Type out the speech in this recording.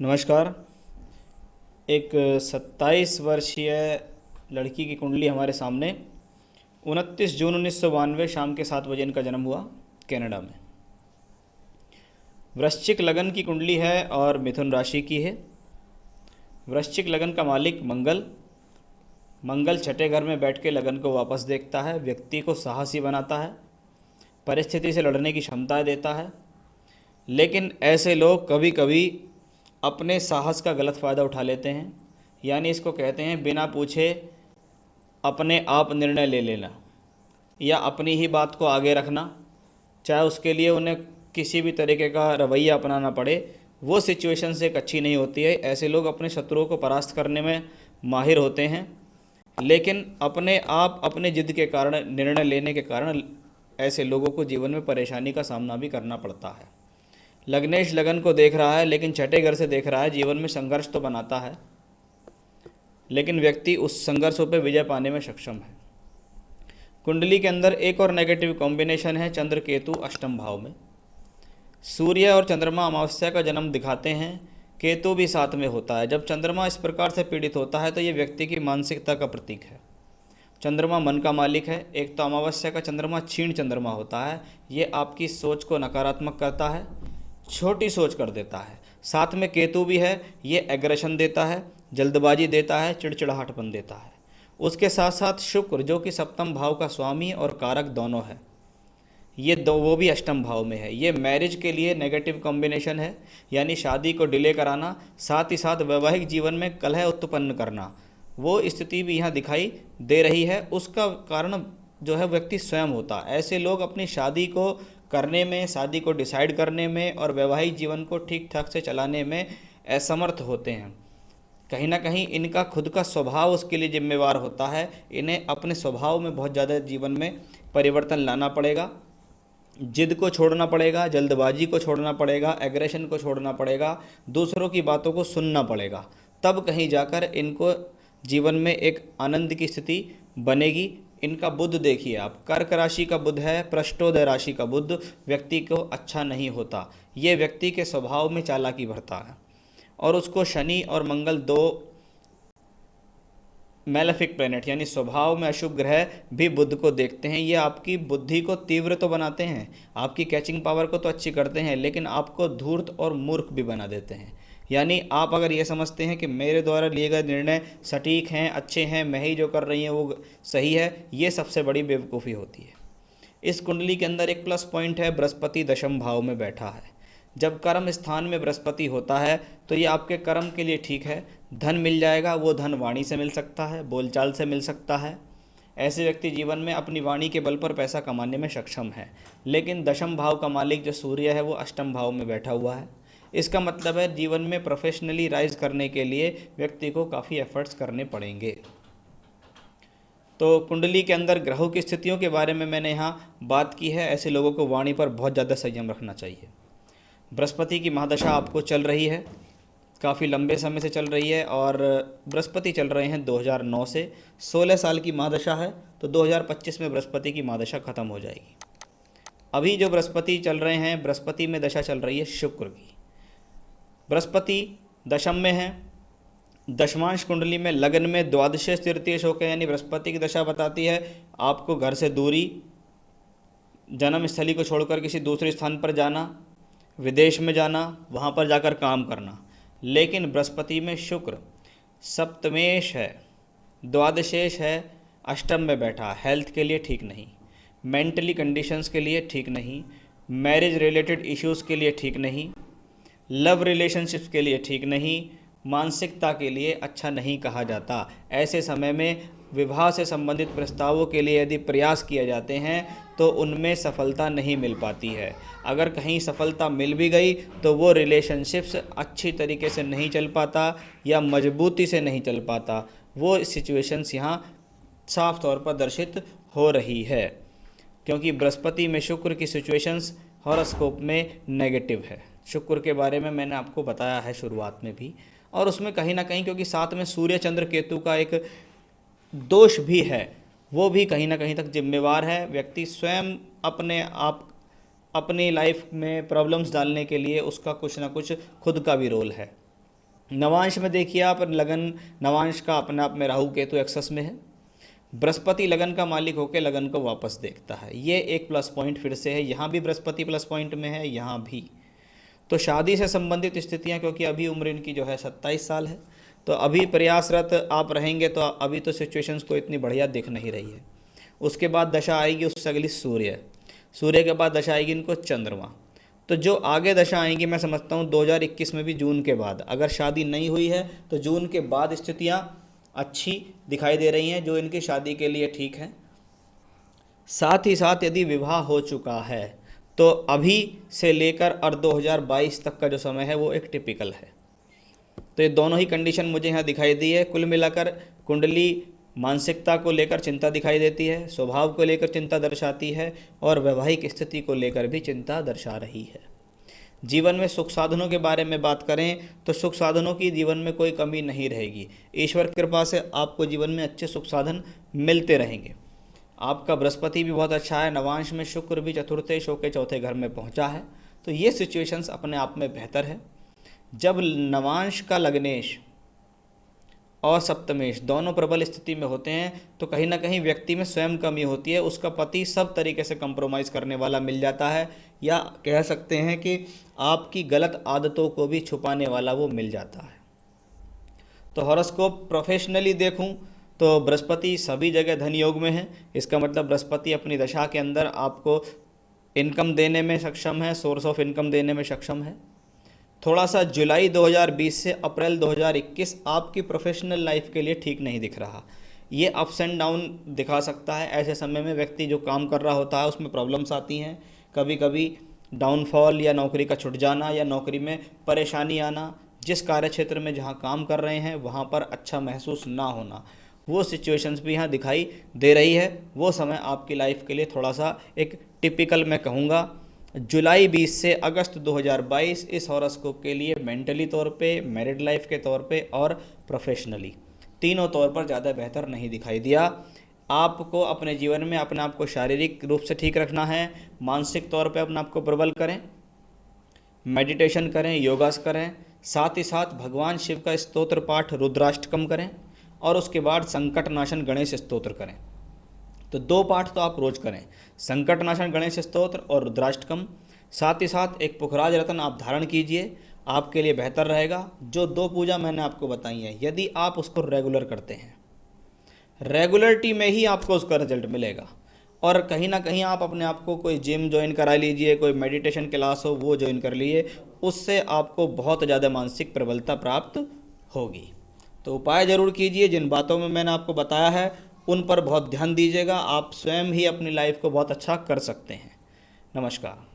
नमस्कार। एक 27 वर्षीय लड़की की कुंडली हमारे सामने। 29 जून 1992 शाम के 7 बजे इनका जन्म हुआ कनाडा में। वृश्चिक लगन की कुंडली है और मिथुन राशि की है। वृश्चिक लगन का मालिक मंगल। मंगल छठे घर में बैठ के लगन को वापस देखता है, व्यक्ति को साहसी बनाता है, परिस्थिति से लड़ने की क्षमता देता है। लेकिन ऐसे लोग कभी कभी अपने साहस का गलत फ़ायदा उठा लेते हैं, यानी इसको कहते हैं बिना पूछे अपने आप निर्णय ले लेना या अपनी ही बात को आगे रखना, चाहे उसके लिए उन्हें किसी भी तरीके का रवैया अपनाना पड़े। वो सिचुएशन से एक अच्छी नहीं होती है। ऐसे लोग अपने शत्रुओं को परास्त करने में माहिर होते हैं, लेकिन अपने आप अपने जिद के कारण, निर्णय लेने के कारण ऐसे लोगों को जीवन में परेशानी का सामना भी करना पड़ता है। लग्नेश लगन को देख रहा है, लेकिन छठे घर से देख रहा है। जीवन में संघर्ष तो बनाता है, लेकिन व्यक्ति उस संघर्षों पर विजय पाने में सक्षम है। कुंडली के अंदर एक और नेगेटिव कॉम्बिनेशन है, चंद्र केतु अष्टम भाव में। सूर्य और चंद्रमा अमावस्या का जन्म दिखाते हैं, केतु भी साथ में होता है। जब चंद्रमा इस प्रकार से पीड़ित होता है तो ये व्यक्ति की मानसिकता का प्रतीक है। चंद्रमा मन का मालिक है। एक तो अमावस्या का चंद्रमा क्षीण चंद्रमा होता है, ये आपकी सोच को नकारात्मक करता है, छोटी सोच कर देता है। साथ में केतु भी है, ये एग्रेशन देता है, जल्दबाजी देता है, चिड़चिड़ाहटपन देता है। उसके साथ साथ शुक्र, जो कि सप्तम भाव का स्वामी और कारक दोनों है, ये दो वो भी अष्टम भाव में है। ये मैरिज के लिए नेगेटिव कॉम्बिनेशन है, यानी शादी को डिले कराना, साथ ही साथ वैवाहिक जीवन में कलह उत्पन्न करना। वो स्थिति भी यहाँ दिखाई दे रही है। उसका कारण जो है व्यक्ति स्वयं होता। ऐसे लोग अपनी शादी को करने में, शादी को डिसाइड करने में और वैवाहिक जीवन को ठीक ठाक से चलाने में असमर्थ होते हैं। कहीं ना कहीं इनका खुद का स्वभाव उसके लिए जिम्मेवार होता है। इन्हें अपने स्वभाव में बहुत ज़्यादा जीवन में परिवर्तन लाना पड़ेगा। जिद को छोड़ना पड़ेगा, जल्दबाजी को छोड़ना पड़ेगा, एग्रेशन को छोड़ना पड़ेगा, दूसरों की बातों को सुनना पड़ेगा। तब कहीं जाकर इनको जीवन में एक आनंद की स्थिति बनेगी। इनका बुध देखिए आप, कर्क राशि का बुध है, पृष्ठोदय राशि का बुध व्यक्ति को अच्छा नहीं होता। ये व्यक्ति के स्वभाव में चालाकी भरता है और उसको शनि और मंगल दो मेलेफिक प्लैनेट यानी स्वभाव में अशुभ ग्रह भी बुध को देखते हैं। ये आपकी बुद्धि को तीव्र तो बनाते हैं, आपकी कैचिंग पावर को तो अच्छी करते हैं, लेकिन आपको धूर्त और मूर्ख भी बना देते हैं। यानी आप अगर ये समझते हैं कि मेरे द्वारा लिए गए निर्णय सटीक हैं, अच्छे हैं, मैं ही जो कर रही हूँ वो सही है, ये सबसे बड़ी बेवकूफ़ी होती है। इस कुंडली के अंदर एक प्लस पॉइंट है, बृहस्पति दशम भाव में बैठा है। जब कर्म स्थान में बृहस्पति होता है तो ये आपके कर्म के लिए ठीक है। धन मिल जाएगा, वो धन वाणी से मिल सकता है, बोलचाल से मिल सकता है। ऐसे व्यक्ति जीवन में अपनी वाणी के बल पर पैसा कमाने में सक्षम है। लेकिन दशम भाव का मालिक जो सूर्य है वो अष्टम भाव में बैठा हुआ है। इसका मतलब है जीवन में प्रोफेशनली राइज करने के लिए व्यक्ति को काफ़ी एफर्ट्स करने पड़ेंगे। तो कुंडली के अंदर ग्रहों की स्थितियों के बारे में मैंने यहाँ बात की है। ऐसे लोगों को वाणी पर बहुत ज़्यादा संयम रखना चाहिए। बृहस्पति की महादशा आपको चल रही है, काफ़ी लंबे समय से चल रही है और बृहस्पति चल रहे हैं 2009 से। 16 साल की महादशा है, तो 2025 में बृहस्पति की महादशा ख़त्म हो जाएगी। अभी जो बृहस्पति चल रहे हैं, बृहस्पति में दशा चल रही है शुक्र की। बृहस्पति दशम में है, दशमांश कुंडली में लगन में द्वादशेश तृतीयेश होकर, यानी बृहस्पति की दशा बताती है आपको घर से दूरी, जन्म स्थली को छोड़कर किसी दूसरे स्थान पर जाना, विदेश में जाना, वहाँ पर जाकर काम करना। लेकिन बृहस्पति में शुक्र सप्तमेश है, द्वादशेश है, अष्टम में बैठा। हेल्थ के लिए ठीक नहीं, मेंटली कंडीशंस के लिए ठीक नहीं, मैरिज रिलेटेड इश्यूज़ के लिए ठीक नहीं, लव रिलेशनशिप्स के लिए ठीक नहीं, मानसिकता के लिए अच्छा नहीं कहा जाता। ऐसे समय में विवाह से संबंधित प्रस्तावों के लिए यदि प्रयास किए जाते हैं तो उनमें सफलता नहीं मिल पाती है। अगर कहीं सफलता मिल भी गई तो वो रिलेशनशिप्स अच्छी तरीके से नहीं चल पाता या मजबूती से नहीं चल पाता। वो सिचुएशंस यहाँ साफ तौर पर दर्शित हो रही है, क्योंकि बृहस्पति में शुक्र की सिचुएशंस हॉरोस्कोप में नेगेटिव है। शुक्र के बारे में मैंने आपको बताया है शुरुआत में भी, और उसमें कहीं ना कहीं क्योंकि साथ में सूर्य चंद्र केतु का एक दोष भी है, वो भी कहीं ना कहीं तक जिम्मेवार है। व्यक्ति स्वयं अपने आप अपनी लाइफ में प्रॉब्लम्स डालने के लिए उसका कुछ ना कुछ खुद का भी रोल है। नवांश में देखिए आप, लगन नवांश का अपने आप में राहु केतु एक्सेस में है। बृहस्पति लगन का मालिक होकर लगन को वापस देखता है, ये एक प्लस पॉइंट फिर से है। यहाँ भी बृहस्पति प्लस पॉइंट में है, यहाँ भी। तो शादी से संबंधित स्थितियाँ, क्योंकि अभी उम्र इनकी जो है 27 साल है, तो अभी प्रयासरत आप रहेंगे, तो अभी तो सिचुएशंस को इतनी बढ़िया दिख नहीं रही है। उसके बाद दशा आएगी उससे अगली सूर्य, सूर्य के बाद दशा आएगी इनको चंद्रमा। तो जो आगे दशा आएंगी मैं समझता हूँ 2021 में भी जून के बाद, अगर शादी नहीं हुई है तो जून के बाद स्थितियाँ अच्छी दिखाई दे रही हैं, जो इनकी शादी के लिए ठीक है। साथ ही साथ यदि विवाह हो चुका है तो अभी से लेकर और 2022 तक का जो समय है वो एक टिपिकल है। तो ये दोनों ही कंडीशन मुझे यहाँ दिखाई दी है। कुल मिलाकर कुंडली मानसिकता को लेकर चिंता दिखाई देती है, स्वभाव को लेकर चिंता दर्शाती है, और वैवाहिक स्थिति को लेकर भी चिंता दर्शा रही है। जीवन में सुख साधनों के बारे में बात करें तो सुख साधनों की जीवन में कोई कमी नहीं रहेगी। ईश्वर की कृपा से आपको जीवन में अच्छे सुख साधन मिलते रहेंगे। आपका बृहस्पति भी बहुत अच्छा है, नवांश में शुक्र भी चतुर्थे शो के चौथे घर में पहुंचा है, तो ये सिचुएशंस अपने आप में बेहतर है। जब नवांश का लग्नेश और सप्तमेश दोनों प्रबल स्थिति में होते हैं तो कहीं ना कहीं व्यक्ति में स्वयं कमी होती है, उसका पति सब तरीके से कंप्रोमाइज़ करने वाला मिल जाता है, या कह सकते हैं कि आपकी गलत आदतों को भी छुपाने वाला वो मिल जाता है। तो हॉरोस्कोप प्रोफेशनली देखूं तो बृहस्पति सभी जगह धन योग में है। इसका मतलब बृहस्पति अपनी दशा के अंदर आपको इनकम देने में सक्षम है, सोर्स ऑफ इनकम देने में सक्षम है। थोड़ा सा जुलाई 2020 से अप्रैल 2021 आपकी प्रोफेशनल लाइफ के लिए ठीक नहीं दिख रहा, ये अप्स एंड डाउन दिखा सकता है। ऐसे समय में व्यक्ति जो काम कर रहा होता है उसमें प्रॉब्लम्स आती हैं, कभी कभी डाउनफॉल या नौकरी का छूट जाना या नौकरी में परेशानी आना, जिस कार्य क्षेत्र में जहाँ काम कर रहे हैं वहाँ पर अच्छा महसूस ना होना, वो सिचुएशंस भी यहाँ दिखाई दे रही है। वो समय आपकी लाइफ के लिए थोड़ा सा एक टिपिकल मैं कहूँगा। जुलाई 20 से अगस्त 2022 इस हॉरोस्कोप के लिए मेंटली तौर पे, मैरिड लाइफ के तौर पे और प्रोफेशनली तीनों तौर पर ज़्यादा बेहतर नहीं दिखाई दिया। आपको अपने जीवन में अपने आप को शारीरिक रूप से ठीक रखना है, मानसिक तौर पे अपने आप को प्रबल करें, मेडिटेशन करें, योगास करें, साथ ही साथ भगवान शिव का स्तोत्र पाठ रुद्राष्टकम करें, और उसके बाद संकट नाशन गणेश स्तोत्र करें। तो 2 पाठ तो आप रोज करें, संकट नाशन गणेश स्तोत्र और रुद्राष्टकम। साथ ही साथ एक पुखराज रत्न आप धारण कीजिए, आपके लिए बेहतर रहेगा। जो 2 पूजा मैंने आपको बताई हैं, यदि आप उसको रेगुलर करते हैं, रेगुलरिटी में ही आपको उसका रिजल्ट मिलेगा। और कहीं ना कहीं आप अपने आप को कोई जिम ज्वाइन करा लीजिए, कोई मेडिटेशन क्लास हो वो ज्वाइन कर लीजिए, उससे आपको बहुत ज़्यादा मानसिक प्रबलता प्राप्त होगी। तो उपाय ज़रूर कीजिए, जिन बातों में मैंने आपको बताया है उन पर बहुत ध्यान दीजिएगा, आप स्वयं ही अपनी लाइफ को बहुत अच्छा कर सकते हैं। नमस्कार।